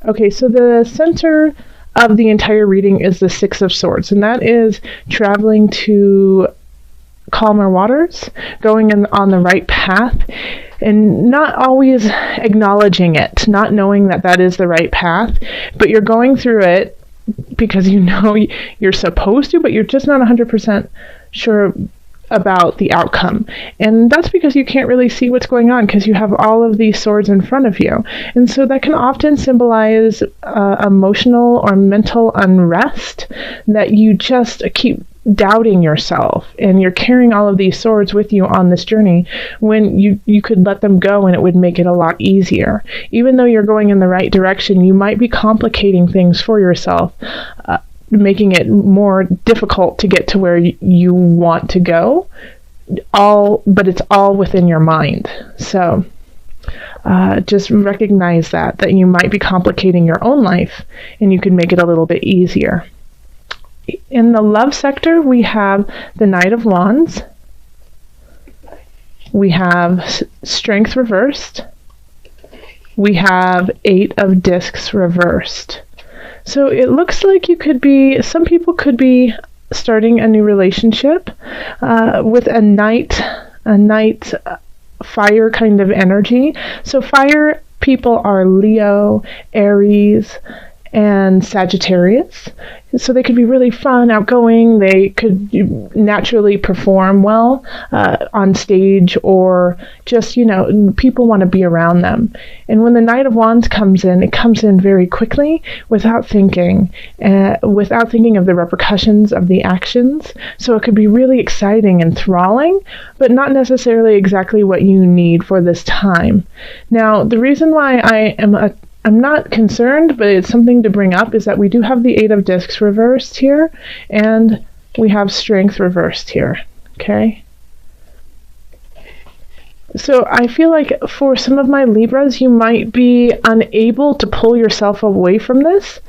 Okay, so the center of the entire reading is the Six of Swords, and that is traveling to calmer waters, going on the right path, and not always acknowledging it, not knowing that that is the right path, but you're going through it because you know you're supposed to, but you're just not 100% sure about the outcome. And that's because you can't really see what's going on because you have all of these swords in front of you. And so that can often symbolize emotional or mental unrest, that you just keep doubting yourself and you're carrying all of these swords with you on this journey when you could let them go and it would make it a lot easier. Even though you're going in the right direction, you might be complicating things for yourself, making it more difficult to get to where you want to go, but it's all within your mind. So just recognize that you might be complicating your own life and you can make it a little bit easier. In the love sector, we have the Knight of Wands. We have Strength reversed. We have Eight of Discs reversed. So it looks like some people could be starting a new relationship with a night fire kind of energy. So fire people are Leo, Aries, and Sagittarius. So they could be really fun, outgoing. They could naturally perform well on stage, or just, people want to be around them. And when the Knight of Wands comes in, it comes in very quickly without thinking of the repercussions of the actions. So it could be really exciting and enthralling, but not necessarily exactly what you need for this time. Now, the reason why I'm not concerned, but it's something to bring up, is that we do have the Eight of Discs reversed here, and we have Strength reversed here, okay? So I feel like for some of my Libras, you might be unable to pull yourself away from this,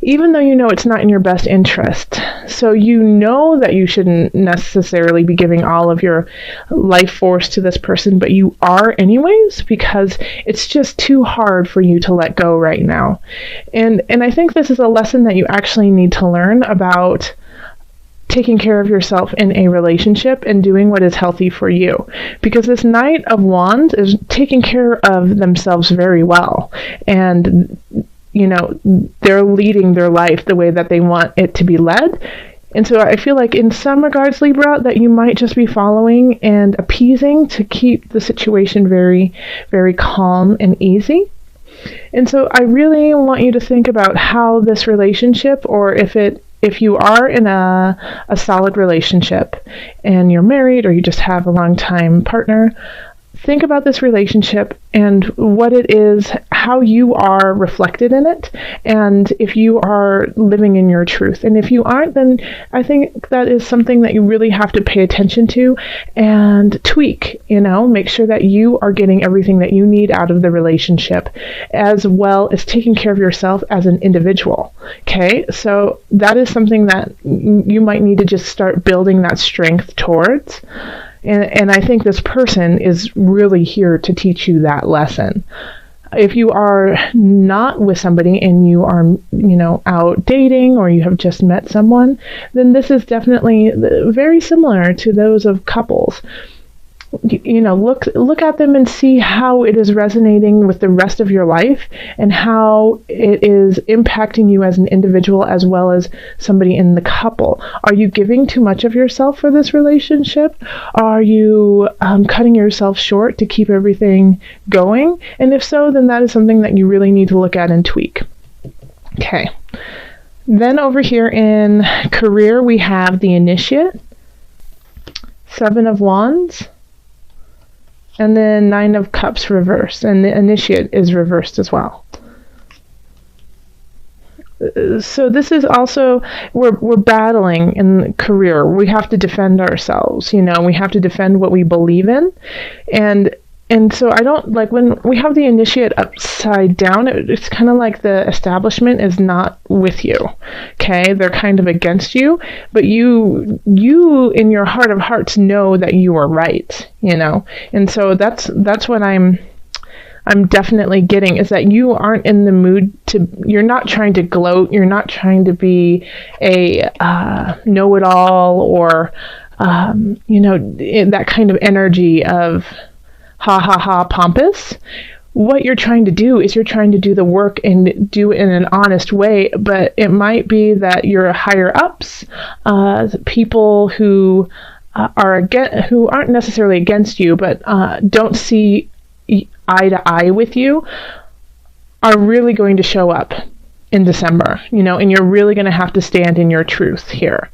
even though you know it's not in your best interest. So you know that you shouldn't necessarily be giving all of your life force to this person, but you are anyways, because it's just too hard for you to let go right now. And I think this is a lesson that you actually need to learn about taking care of yourself in a relationship and doing what is healthy for you. Because this Knight of Wands is taking care of themselves very well. And they're leading their life the way that they want it to be led. And so I feel like in some regards, Libra, that you might just be following and appeasing to keep the situation very, very calm and easy. And so I really want you to think about how this relationship, or if you are in a solid relationship and you're married or you just have a long-time partner, think about this relationship and what it is, how you are reflected in it, and if you are living in your truth. And if you aren't, then I think that is something that you really have to pay attention to and tweak, make sure that you are getting everything that you need out of the relationship, as well as taking care of yourself as an individual. Okay, so that is something that you might need to just start building that strength towards. And I think this person is really here to teach you that lesson. If you are not with somebody and you are, out dating, or you have just met someone, then this is definitely very similar to those of couples. Look at them and see how it is resonating with the rest of your life and how it is impacting you as an individual as well as somebody in the couple. Are you giving too much of yourself for this relationship? Are you cutting yourself short to keep everything going? And if so, then that is something that you really need to look at and tweak. Okay. Then over here in career, we have the Initiate, Seven of Wands, and then Nine of Cups reversed, and the Initiate is reversed as well. So this is also, we're battling in career. We have to defend ourselves, we have to defend what we believe in. And so I don't like when we have the Initiate upside down, it's kind of like the establishment is not with you. Okay, they're kind of against you, but you in your heart of hearts know that you are right, And so that's what I'm I'm definitely getting is that you aren't in the mood you're not trying to gloat, you're not trying to be a know-it-all or, that kind of energy of ha ha ha pompous. What you're trying to do is you're trying to do the work and do it in an honest way, but it might be that your higher ups, people who who aren't necessarily against you, but don't see eye to eye with you, are really going to show up in December, and you're really going to have to stand in your truth here.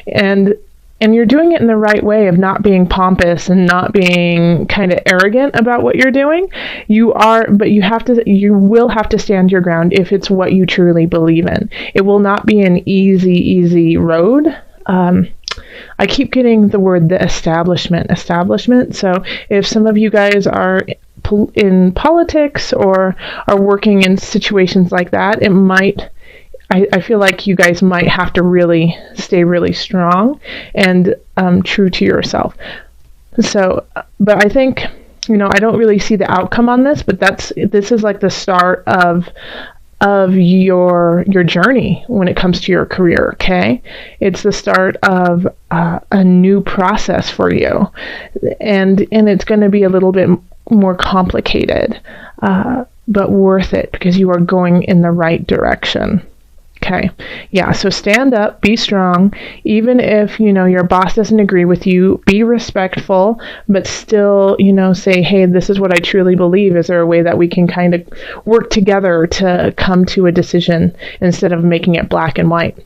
And you're doing it in the right way of not being pompous and not being kind of arrogant about what you're doing. You will have to stand your ground if it's what you truly believe in. It will not be an easy road. I keep getting the word the establishment. So if some of you guys are in politics or are working in situations like that, I feel like you guys might have to really stay really strong and true to yourself. So, but I think, I don't really see the outcome on this, but this is like the start of your journey when it comes to your career, okay? It's the start of a new process for you. And it's going to be a little bit more complicated, but worth it because you are going in the right direction. Okay. Yeah. So stand up, be strong. Even if, your boss doesn't agree with you, be respectful, but still, say, hey, this is what I truly believe. Is there a way that we can kind of work together to come to a decision instead of making it black and white?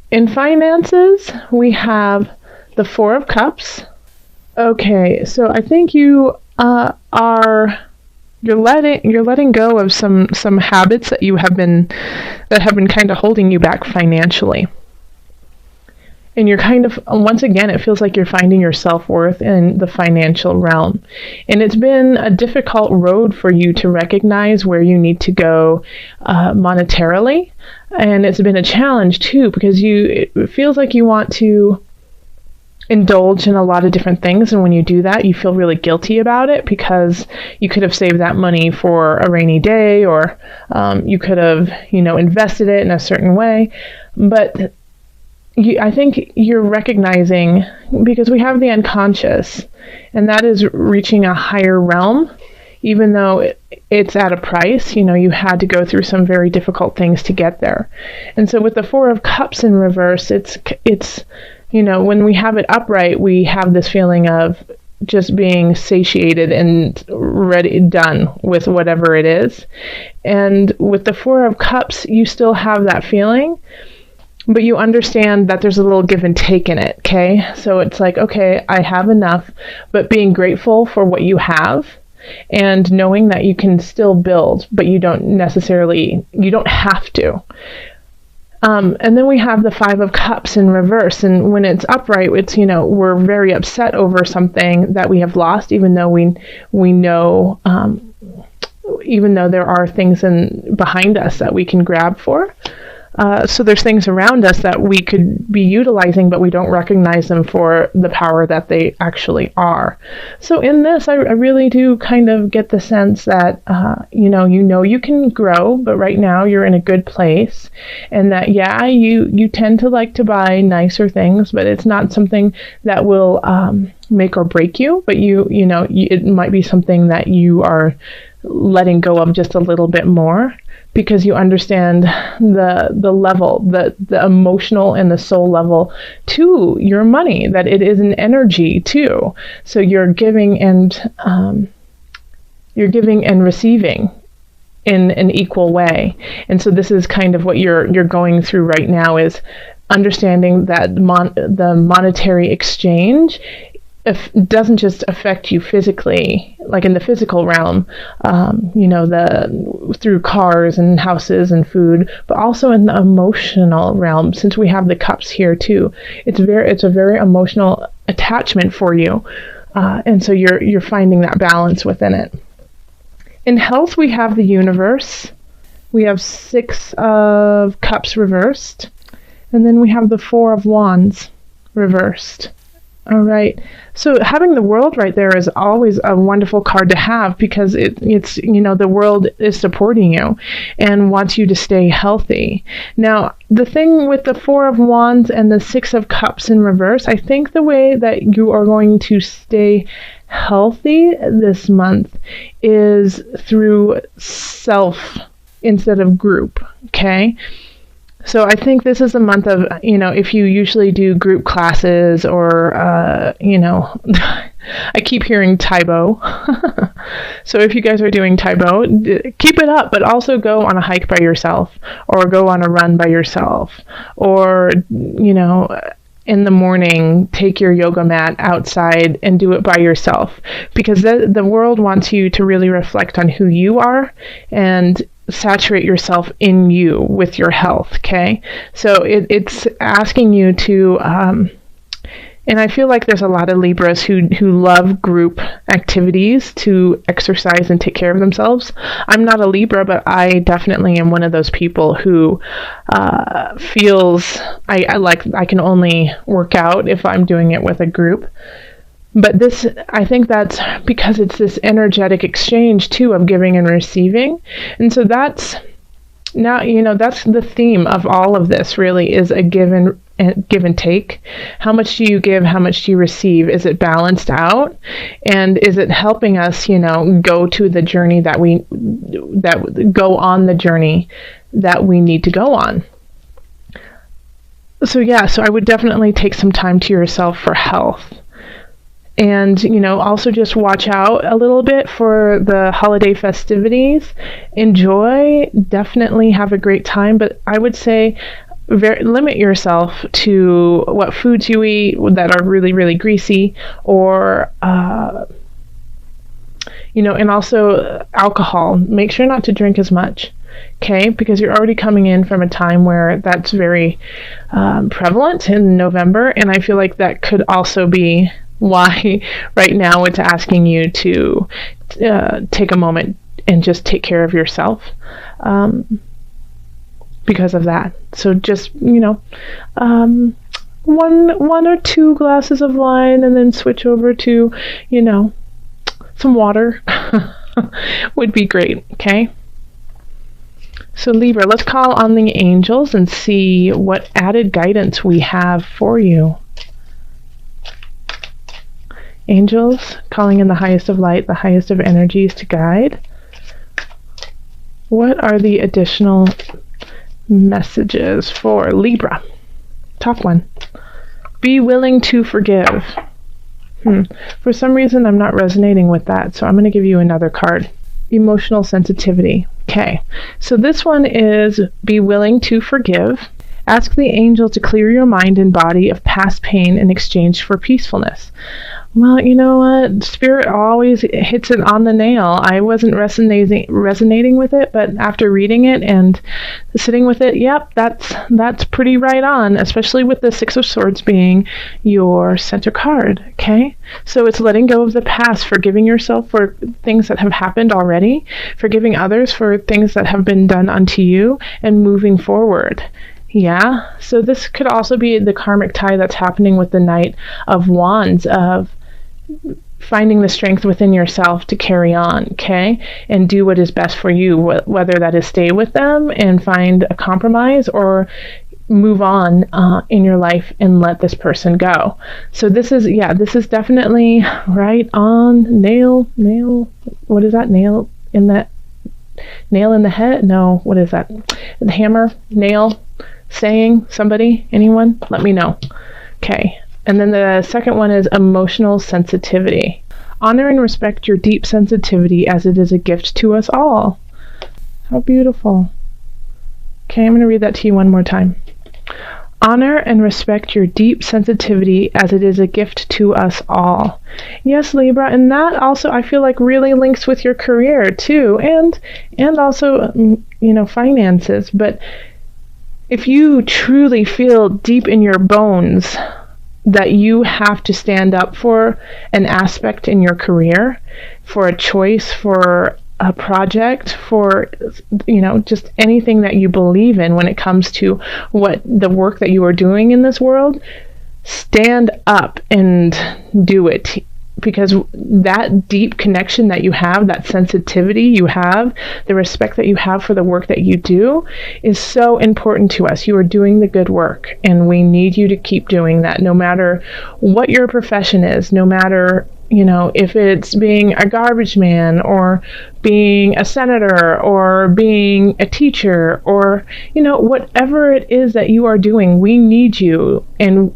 In finances, we have the Four of Cups. Okay. So I think you you're letting go of some habits that have been kind of holding you back financially. And you're kind of, once again, it feels like you're finding your self-worth in the financial realm. And it's been a difficult road for you to recognize where you need to go monetarily. And it's been a challenge too, because it feels like you want to indulge in a lot of different things, and when you do that, you feel really guilty about it because you could have saved that money for a rainy day, or you could have, invested it in a certain way. But I think you're recognizing, because we have the unconscious, and that is reaching a higher realm, even though it's at a price. You had to go through some very difficult things to get there. And so with the Four of Cups in reverse, it's when we have it upright, we have this feeling of just being satiated and ready, done with whatever it is. And with the Four of Cups, you still have that feeling, but you understand that there's a little give and take in it, okay? So it's like, okay, I have enough, but being grateful for what you have and knowing that you can still build, but you don't have to. And then we have the Five of Cups in reverse. And when it's upright, it's, we're very upset over something that we have lost, even though we know, even though there are things behind us that we can grab for. So there's things around us that we could be utilizing, but we don't recognize them for the power that they actually are. So in this, I really do kind of get the sense that, you can grow, but right now you're in a good place. And that, yeah, you tend to like to buy nicer things, but it's not something that will make or break you. But it might be something that you are letting go of just a little bit more, because you understand the level, the emotional and the soul level to your money, that it is an energy too. So you're giving and receiving in an equal way. And so this is kind of what you're going through right now, is understanding that the monetary exchange doesn't just affect you physically, like in the physical realm, through cars and houses and food, but also in the emotional realm. Since we have the cups here too, it's a very emotional attachment for you, and so you're finding that balance within it. In health, we have the universe. We have Six of Cups reversed, and then we have the Four of Wands reversed. All right. So having the world right there is always a wonderful card to have, because it's, the world is supporting you and wants you to stay healthy. Now, the thing with the Four of Wands and the Six of Cups in reverse, I think the way that you are going to stay healthy this month is through self instead of group, okay? So I think this is a month of, if you usually do group classes or, I keep hearing Taibo. So if you guys are doing Taibo, keep it up, but also go on a hike by yourself, or go on a run by yourself, or, in the morning, take your yoga mat outside and do it by yourself, because the world wants you to really reflect on who you are and saturate yourself in you with your health, okay? So it's asking you to, and I feel like there's a lot of Libras who love group activities to exercise and take care of themselves. I'm not a Libra, but I definitely am one of those people who feels I can only work out if I'm doing it with a group. But this, I think that's because it's this energetic exchange too of giving and receiving. And so that's the theme of all of this, really, is a give and take. How much do you give? How much do you receive? Is it balanced out? And is it helping us, go to the journey go on the journey that we need to go on? So I would definitely take some time to yourself for health. And, also just watch out a little bit for the holiday festivities. Enjoy, definitely have a great time, but I would say limit yourself to what foods you eat that are really, really greasy, or, and also alcohol. Make sure not to drink as much, okay? Because you're already coming in from a time where that's very prevalent in November, and I feel like that could also be why right now it's asking you to take a moment and just take care of yourself because of that. So just, one or two glasses of wine, and then switch over to, some water would be great, okay? So Libra, let's call on the angels and see what added guidance we have for you. Angels, calling in the highest of light, the highest of energies to guide. What are the additional messages for Libra? Top one. Be willing to forgive. For some reason, I'm not resonating with that, so I'm going to give you another card. Emotional sensitivity. Okay, so this one is be willing to forgive. Ask the angel to clear your mind and body of past pain in exchange for peacefulness. Well, you know what? Spirit always hits it on the nail. I wasn't resonating with it, but after reading it and sitting with it, yep, that's pretty right on, especially with the Six of Swords being your center card, okay? So it's letting go of the past, forgiving yourself for things that have happened already, forgiving others for things that have been done unto you, and moving forward. Yeah, so this could also be the karmic tie that's happening with the Knight of Wands, of finding the strength within yourself to carry on, okay? And do what is best for you, whether that is stay with them and find a compromise, or move on in your life and let this person go. So this is definitely right on. Nail, what is that? Nail in the head? No, what is that? The hammer, nail, saying, somebody, anyone? Let me know. Okay. And then the second one is emotional sensitivity. Honor and respect your deep sensitivity, as it is a gift to us all. How beautiful. Okay, I'm going to read that to you one more time. Honor and respect your deep sensitivity, as it is a gift to us all. Yes, Libra, and that also I feel like really links with your career too, and also finances. But if you truly feel deep in your bones that you have to stand up for an aspect in your career, for a choice, for a project, for just anything that you believe in when it comes to what the work that you are doing in this world, stand up and do it, because that deep connection that you have, that sensitivity you have, the respect that you have for the work that you do is so important to us. You are doing the good work, and we need you to keep doing that, no matter what your profession is, no matter, if it's being a garbage man or being a senator or being a teacher or, whatever it is that you are doing, we need you. And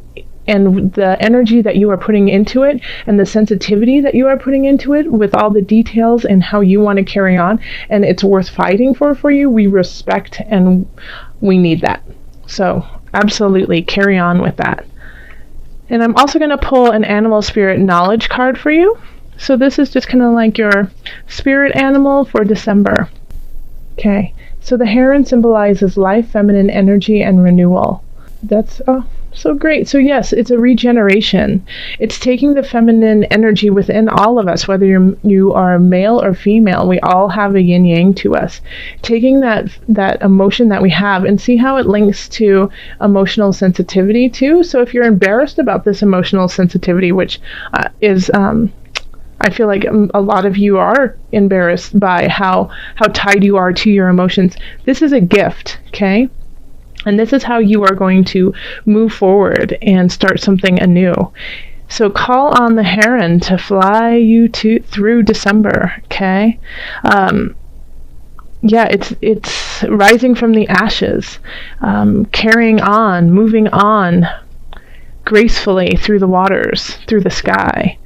the energy that you are putting into it and the sensitivity that you are putting into it with all the details and how you want to carry on, and it's worth fighting for you, we respect and we need that. So absolutely carry on with that. And I'm also going to pull an animal spirit knowledge card for you. So this is just kind of like your spirit animal for December. Okay, so the heron symbolizes life, feminine energy, and renewal. That's so great. So yes, it's a regeneration. It's taking the feminine energy within all of us, whether you are male or female. We all have a yin yang to us. Taking that emotion that we have, and see how it links to emotional sensitivity too. So if you're embarrassed about this emotional sensitivity, which is I feel like a lot of you are embarrassed by how tied you are to your emotions. This is a gift, okay? And this is how you are going to move forward and start something anew. So call on the heron to fly you through December, okay? It's rising from the ashes, carrying on, moving on gracefully through the waters, through the sky.